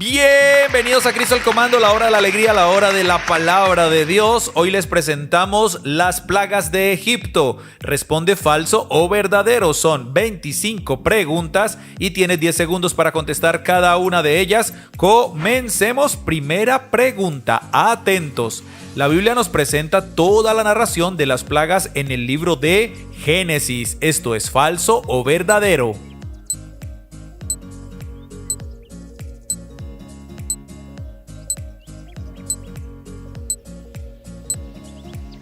Bienvenidos a Cristo al Comando, la hora de la alegría, la hora de la palabra de Dios. Hoy les presentamos las plagas de Egipto. Responde falso o verdadero. Son 25 preguntas y tienes 10 segundos para contestar cada una de ellas. Comencemos. Primera pregunta. Atentos. La Biblia nos presenta toda la narración de las plagas en el libro de Génesis. ¿Esto es falso o verdadero?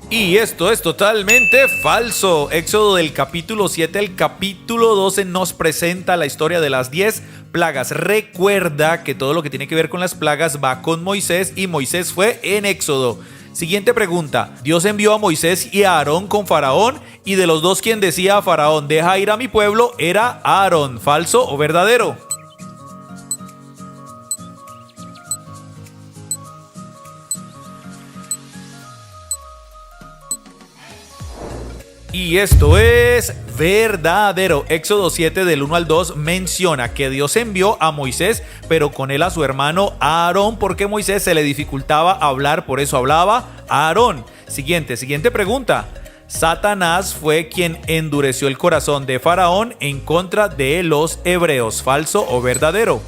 Y esto es totalmente falso. Éxodo del capítulo 7 al capítulo 12 nos presenta la historia de las 10 plagas. Recuerda que todo lo que tiene que ver con las plagas va con Moisés y Moisés fue en Éxodo. Siguiente pregunta. Dios envió a Moisés y a Aarón con Faraón, y de los dos quien decía a Faraón, deja ir a mi pueblo, era Aarón. ¿Falso o verdadero? Y esto es verdadero. Éxodo 7 del 1 al 2 menciona que Dios envió a Moisés, pero con él a su hermano Aarón, porque a Moisés se le dificultaba hablar, por eso hablaba Aarón. Siguiente pregunta. Satanás fue quien endureció el corazón de Faraón en contra de los hebreos. ¿Falso o verdadero?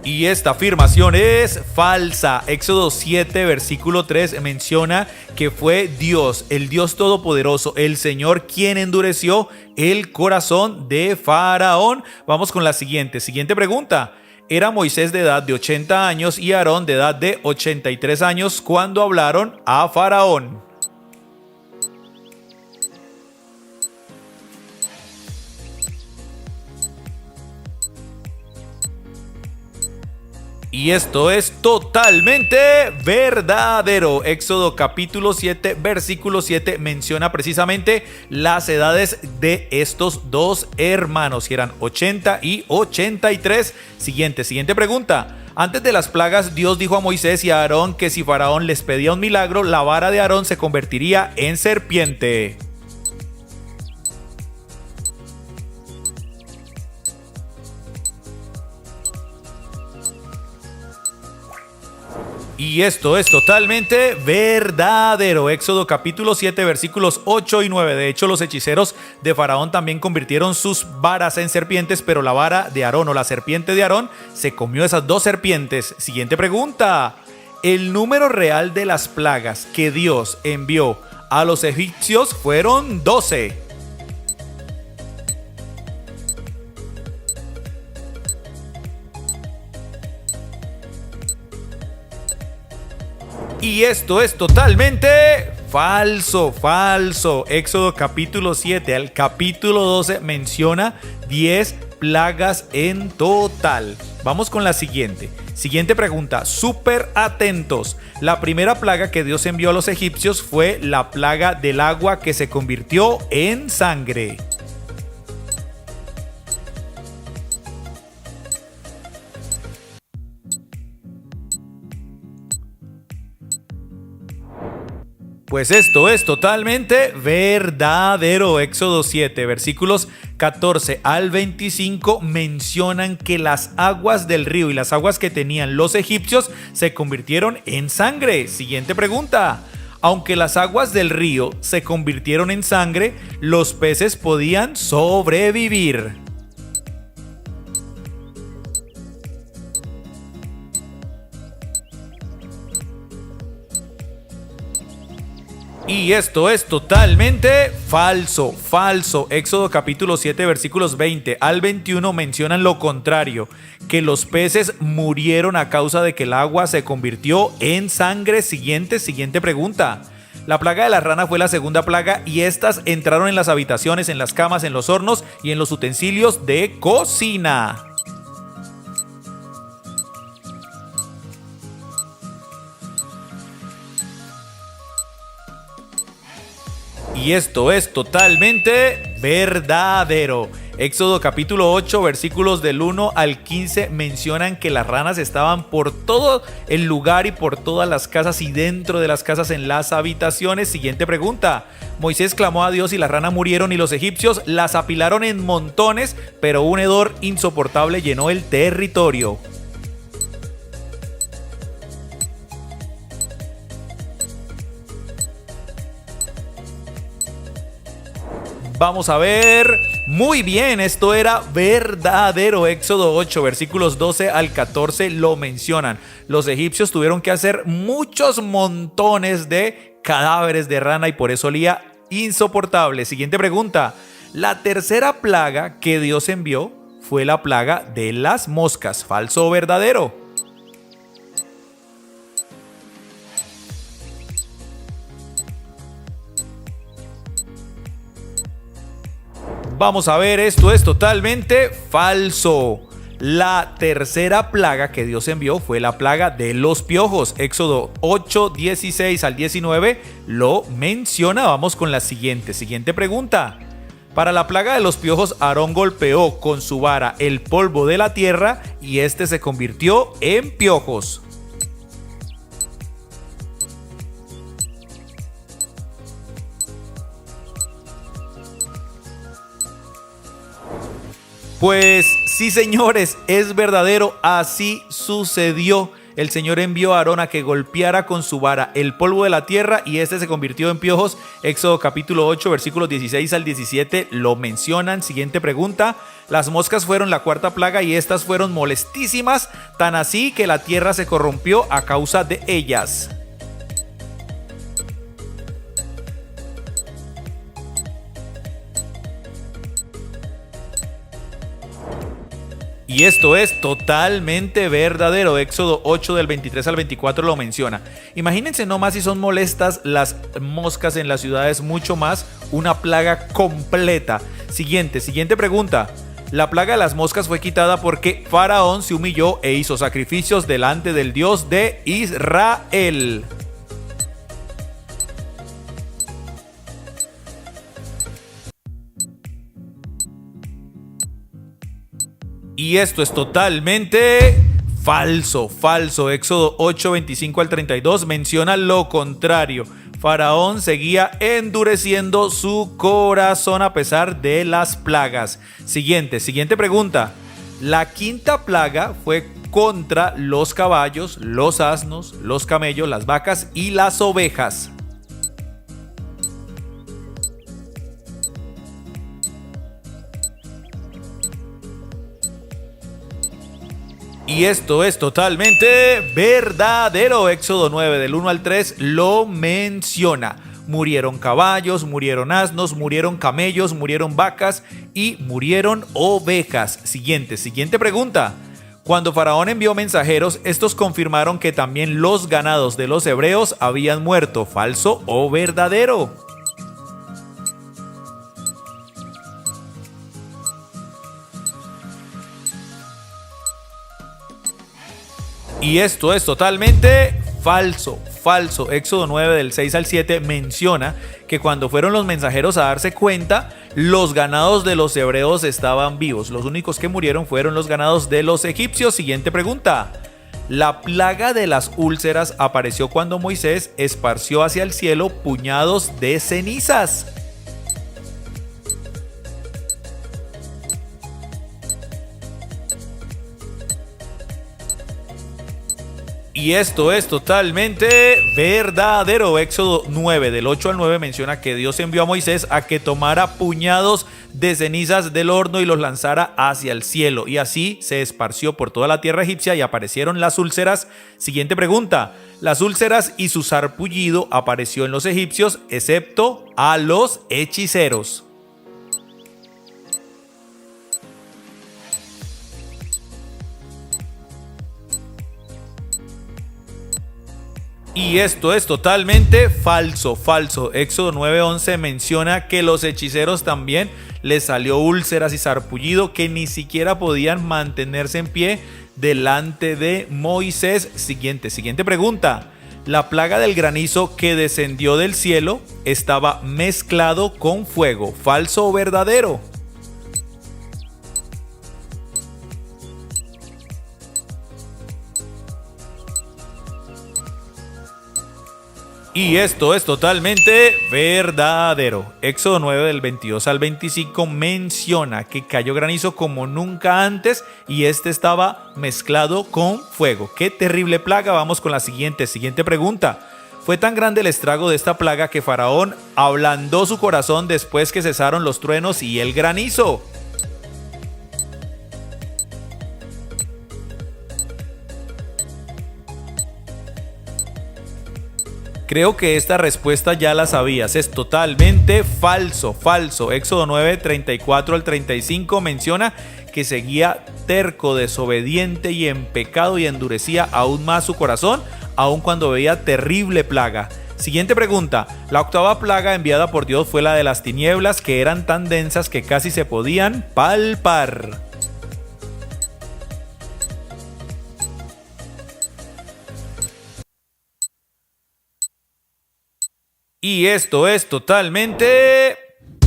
Y esta afirmación es falsa. Éxodo 7, versículo 3 menciona que fue Dios, el Dios Todopoderoso, el Señor, quien endureció el corazón de Faraón. Vamos con la siguiente pregunta. Era Moisés de edad de 80 años y Aarón de edad de 83 años cuando hablaron a Faraón. Y esto es totalmente verdadero. Éxodo capítulo 7, versículo 7 menciona precisamente las edades de estos dos hermanos, que eran 80 y 83. Siguiente pregunta. Antes de las plagas, Dios dijo a Moisés y a Aarón que si Faraón les pedía un milagro, la vara de Aarón se convertiría en serpiente. Y esto es totalmente verdadero. Éxodo capítulo 7 versículos 8 y 9. De hecho, los hechiceros de Faraón también convirtieron sus varas en serpientes, pero la vara de Aarón o la serpiente de Aarón se comió esas dos serpientes. Siguiente pregunta. El número real de las plagas que Dios envió a los egipcios fueron 12. Y esto es totalmente falso. Éxodo capítulo 7 al capítulo 12 menciona 10 plagas en total. Vamos con la siguiente pregunta. Súper atentos. La primera plaga que Dios envió a los egipcios fue la plaga del agua que se convirtió en sangre. Pues esto es totalmente verdadero. Éxodo 7, versículos 14 al 25 mencionan que las aguas del río y las aguas que tenían los egipcios se convirtieron en sangre. Siguiente pregunta. Aunque las aguas del río se convirtieron en sangre, los peces podían sobrevivir. Y esto es totalmente falso. Éxodo capítulo 7 versículos 20 al 21 mencionan lo contrario, que los peces murieron a causa de que el agua se convirtió en sangre. Siguiente pregunta. La plaga de la rana fue la segunda plaga y estas entraron en las habitaciones, en las camas, en los hornos y en los utensilios de cocina. Y esto es totalmente verdadero. Éxodo capítulo 8, versículos del 1 al 15 mencionan que las ranas estaban por todo el lugar y por todas las casas y dentro de las casas en las habitaciones. Siguiente pregunta. Moisés clamó a Dios y las ranas murieron y los egipcios las apilaron en montones, pero un hedor insoportable llenó el territorio. Vamos a ver. Muy bien, esto era verdadero. Éxodo 8, versículos 12 al 14 lo mencionan. Los egipcios tuvieron que hacer muchos montones de cadáveres de rana y por eso olía insoportable. Siguiente pregunta. La tercera plaga que Dios envió fue la plaga de las moscas. ¿Falso o verdadero? Vamos a ver, esto es totalmente falso. La tercera plaga que Dios envió fue la plaga de los piojos. Éxodo 8, 16 al 19 lo menciona. Vamos con la siguiente pregunta. Para la plaga de los piojos, Aarón golpeó con su vara el polvo de la tierra y este se convirtió en piojos. Pues sí, señores, es verdadero, así sucedió. El Señor envió a Aarón a que golpeara con su vara el polvo de la tierra y este se convirtió en piojos. Éxodo capítulo 8, versículos 16 al 17 lo mencionan. Siguiente pregunta. Las moscas fueron la cuarta plaga y estas fueron molestísimas, tan así que la tierra se corrompió a causa de ellas. Y esto es totalmente verdadero. Éxodo 8 del 23 al 24 lo menciona. Imagínense nomás si son molestas las moscas en las ciudades, mucho más una plaga completa. Siguiente pregunta. La plaga de las moscas fue quitada porque Faraón se humilló e hizo sacrificios delante del Dios de Israel. Y esto es totalmente falso. Éxodo 8, 25 al 32 menciona lo contrario. Faraón seguía endureciendo su corazón a pesar de las plagas. Siguiente pregunta. La quinta plaga fue contra los caballos, los asnos, los camellos, las vacas y las ovejas. Y esto es totalmente verdadero. Éxodo 9 del 1 al 3 lo menciona. Murieron caballos, murieron asnos, murieron camellos, murieron vacas y murieron ovejas. Siguiente pregunta. Cuando Faraón envió mensajeros, estos confirmaron que también los ganados de los hebreos habían muerto. ¿Falso o verdadero? Y esto es totalmente falso. Éxodo 9 del 6 al 7 menciona que cuando fueron los mensajeros a darse cuenta, los ganados de los hebreos estaban vivos. Los únicos que murieron fueron los ganados de los egipcios. Siguiente pregunta. La plaga de las úlceras apareció cuando Moisés esparció hacia el cielo puñados de cenizas. Y esto es totalmente verdadero. Éxodo 9 del 8 al 9 menciona que Dios envió a Moisés a que tomara puñados de cenizas del horno y los lanzara hacia el cielo. Y así se esparció por toda la tierra egipcia y aparecieron las úlceras. Siguiente pregunta. Las úlceras y su sarpullido apareció en los egipcios, excepto a los hechiceros. Y esto es totalmente falso. Éxodo 9:11 menciona que los hechiceros también les salió úlceras y sarpullido que ni siquiera podían mantenerse en pie delante de Moisés. Siguiente pregunta. La plaga del granizo que descendió del cielo estaba mezclado con fuego. ¿Falso o verdadero? Y esto es totalmente verdadero. Éxodo 9 del 22 al 25 menciona que cayó granizo como nunca antes y este estaba mezclado con fuego. ¡Qué terrible plaga! Vamos con la siguiente pregunta. Fue tan grande el estrago de esta plaga que Faraón ablandó su corazón después que cesaron los truenos y el granizo. Creo que esta respuesta ya la sabías, es totalmente falso. Éxodo 9, 34 al 35 menciona que seguía terco, desobediente y en pecado y endurecía aún más su corazón, aun cuando veía terrible plaga. Siguiente pregunta. La octava plaga enviada por Dios fue la de las tinieblas, que eran tan densas que casi se podían palpar. Y esto es totalmente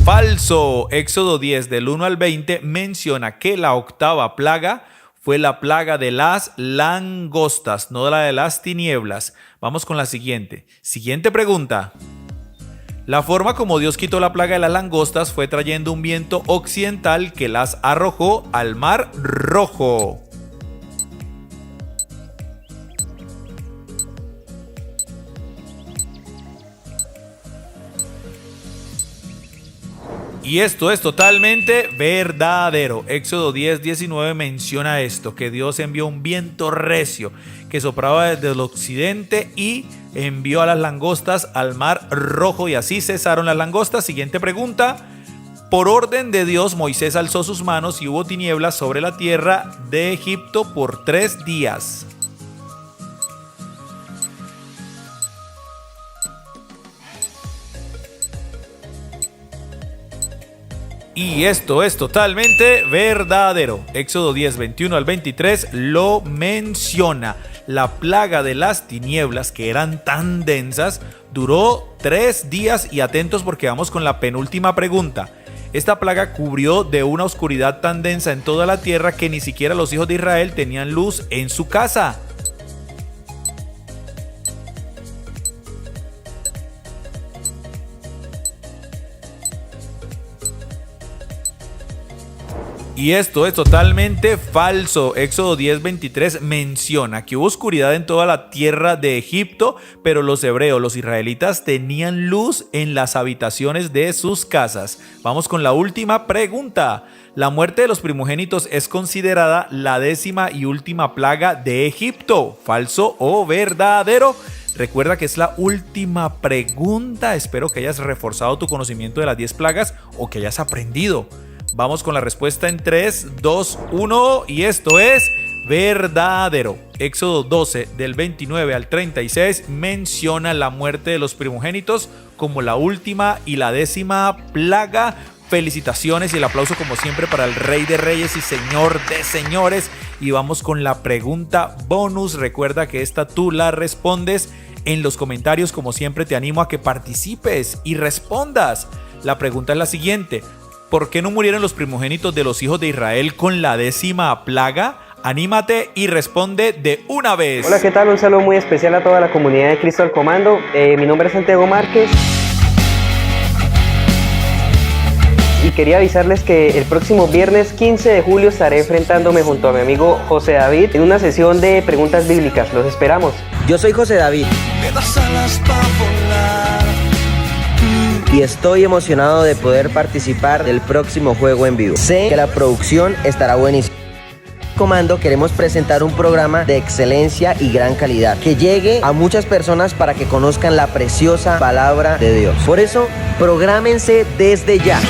falso. Éxodo 10 del 1 al 20 menciona que la octava plaga fue la plaga de las langostas, no la de las tinieblas. Vamos con la siguiente. Siguiente pregunta. La forma como Dios quitó la plaga de las langostas fue trayendo un viento occidental que las arrojó al Mar Rojo. Y esto es totalmente verdadero. Éxodo 10:19 menciona esto, que Dios envió un viento recio que soplaba desde el occidente y envió a las langostas al Mar Rojo y así cesaron las langostas. Siguiente pregunta. Por orden de Dios, Moisés alzó sus manos y hubo tinieblas sobre la tierra de Egipto por 3 días. Y esto es totalmente verdadero. Éxodo 10, 21 al 23 lo menciona. La plaga de las tinieblas, que eran tan densas, duró 3 días y atentos porque vamos con la penúltima pregunta. Esta plaga cubrió de una oscuridad tan densa en toda la tierra que ni siquiera los hijos de Israel tenían luz en su casa. Y esto es totalmente falso. Éxodo 10:23 menciona que hubo oscuridad en toda la tierra de Egipto, pero los hebreos, los israelitas, tenían luz en las habitaciones de sus casas. Vamos con la última pregunta. La muerte de los primogénitos es considerada la 10ª y última plaga de Egipto. ¿Falso o verdadero? Recuerda que es la última pregunta. Espero que hayas reforzado tu conocimiento de las 10 plagas o que hayas aprendido. Vamos con la respuesta en 3, 2, 1 y esto es verdadero. Éxodo 12 del 29 al 36 menciona la muerte de los primogénitos como la última y la 10ª plaga. Felicitaciones y el aplauso como siempre para el Rey de Reyes y Señor de Señores. Y vamos con la pregunta bonus. Recuerda que esta tú la respondes en los comentarios. Como siempre te animo a que participes y respondas. La pregunta es la siguiente. ¿Por qué no murieron los primogénitos de los hijos de Israel con la 10ª plaga? Anímate y responde de una vez. Hola, ¿qué tal? Un saludo muy especial a toda la comunidad de Cristo al Comando. Mi nombre es Santiago Márquez. Y quería avisarles que el próximo viernes 15 de julio estaré enfrentándome junto a mi amigo José David en una sesión de preguntas bíblicas. Los esperamos. Yo soy José David. Y estoy emocionado de poder participar del próximo juego en vivo. Sé que la producción estará buenísima. Comando queremos presentar un programa de excelencia y gran calidad que llegue a muchas personas para que conozcan la preciosa palabra de Dios. Por eso, prográmense desde ya.